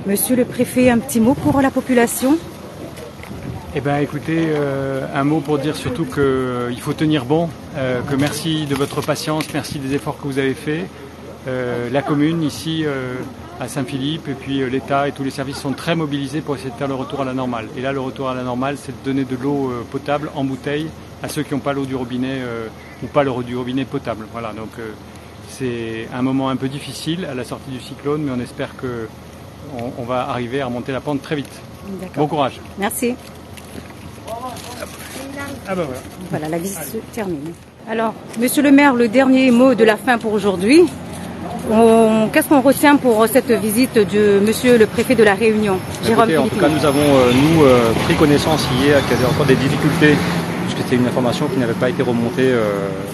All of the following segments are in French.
Monsieur le préfet, un petit mot pour la population? Eh bien écoutez, un mot pour dire surtout qu'il faut tenir bon, que merci de votre patience, merci des efforts que vous avez faits. La commune ici à Saint-Philippe et puis l'État et tous les services sont très mobilisés pour essayer de faire le retour à la normale. Et là le retour à la normale c'est de donner de l'eau potable en bouteille à ceux qui n'ont pas l'eau du robinet ou pas l'eau du robinet potable. Voilà, donc c'est un moment un peu difficile à la sortie du cyclone, mais on espère qu'on va arriver à remonter la pente très vite. Bon courage. Merci. Ah ben voilà. Voilà, la visite se termine. Alors, monsieur le maire, le dernier mot de la fin pour aujourd'hui. Qu'est-ce qu'on retient pour cette visite de monsieur le préfet de la Réunion, Jérôme Philippine? En tout cas, nous avons pris connaissance hier qu'il y avait encore des difficultés, puisque c'était une information qui n'avait pas été remontée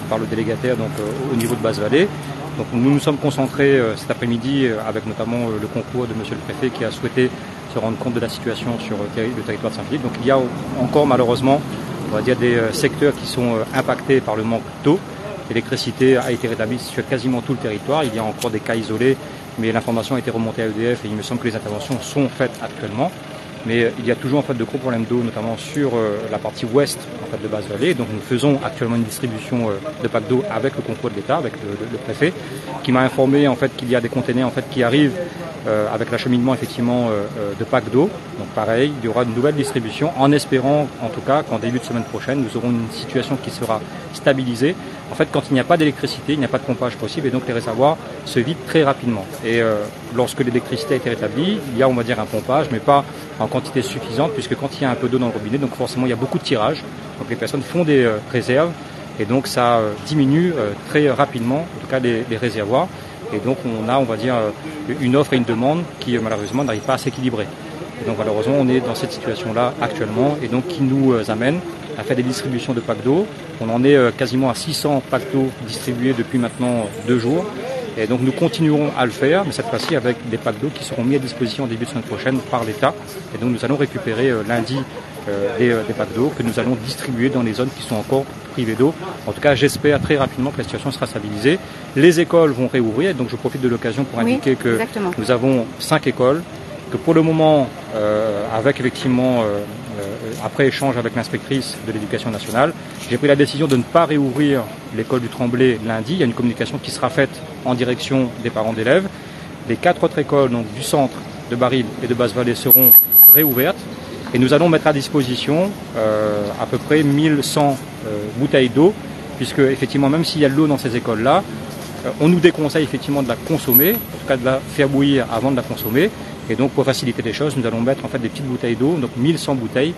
par le délégataire donc, au niveau de Basse-Vallée. Donc nous nous sommes concentrés cet après-midi avec notamment le concours de monsieur le préfet qui a souhaité se rendre compte de la situation sur le territoire de Saint-Philippe. Donc il y a encore malheureusement, on va dire, des secteurs qui sont impactés par le manque d'eau. L'électricité a été rétablie sur quasiment tout le territoire. Il y a encore des cas isolés, mais l'information a été remontée à EDF et il me semble que les interventions sont faites actuellement. Mais il y a toujours en fait de gros problèmes d'eau, notamment sur la partie ouest en fait, de Basse-Vallée. Donc nous faisons actuellement une distribution de packs d'eau avec le concours de l'État, avec le préfet, qui m'a informé en fait qu'il y a des containers en fait qui arrivent avec l'acheminement effectivement de packs d'eau. Donc pareil, il y aura une nouvelle distribution, en espérant en tout cas qu'en début de semaine prochaine, nous aurons une situation qui sera stabilisée. En fait, quand il n'y a pas d'électricité, il n'y a pas de pompage possible et donc les réservoirs se vident très rapidement. Et lorsque l'électricité a été rétablie, il y a on va dire un pompage, mais pas en quantité suffisante, puisque quand il y a un peu d'eau dans le robinet, donc forcément il y a beaucoup de tirage. Donc les personnes font des réserves et donc ça diminue très rapidement, en tout cas les réservoirs. Et donc on a, on va dire, une offre et une demande qui malheureusement n'arrive pas à s'équilibrer. Et donc malheureusement on est dans cette situation-là actuellement et donc qui nous amène à faire des distributions de packs d'eau. On en est quasiment à 600 packs d'eau distribués depuis maintenant 2 jours. Et donc nous continuerons à le faire, mais cette fois-ci avec des packs d'eau qui seront mis à disposition en début de semaine prochaine par l'État. Et donc nous allons récupérer lundi des packs d'eau que nous allons distribuer dans les zones qui sont encore privées d'eau. En tout cas, j'espère très rapidement que la situation sera stabilisée. Les écoles vont réouvrir, donc je profite de l'occasion pour indiquer que exactement. Nous avons 5 écoles, que pour le moment, avec effectivement, après échange avec l'inspectrice de l'éducation nationale, j'ai pris la décision de ne pas réouvrir l'école du Tremblay lundi. Il y a une communication qui sera faite en direction des parents d'élèves. Les 4 autres écoles donc, du centre de Baril et de Basse-Vallée seront réouvertes. Et nous allons mettre à disposition à peu près 1100 bouteilles d'eau, puisque effectivement, même s'il y a de l'eau dans ces écoles-là, on nous déconseille effectivement de la consommer, en tout cas de la faire bouillir avant de la consommer. Et donc pour faciliter les choses, nous allons mettre en fait des petites bouteilles d'eau, donc 1100 bouteilles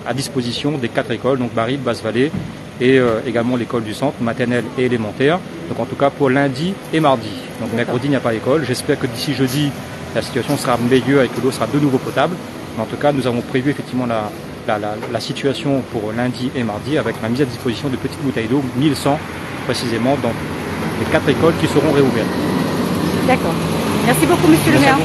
à disposition des 4 écoles, donc Baril, Basse-Vallée et également l'école du centre, maternelle et élémentaire. Donc en tout cas pour lundi et mardi. Donc mercredi il n'y a pas d'école. J'espère que d'ici jeudi la situation sera meilleure et que l'eau sera de nouveau potable. Mais en tout cas nous avons prévu effectivement la situation pour lundi et mardi avec la mise à disposition de petites bouteilles d'eau, 1100 précisément dans les 4 écoles qui seront réouvertes. D'accord. Merci beaucoup monsieur le maire.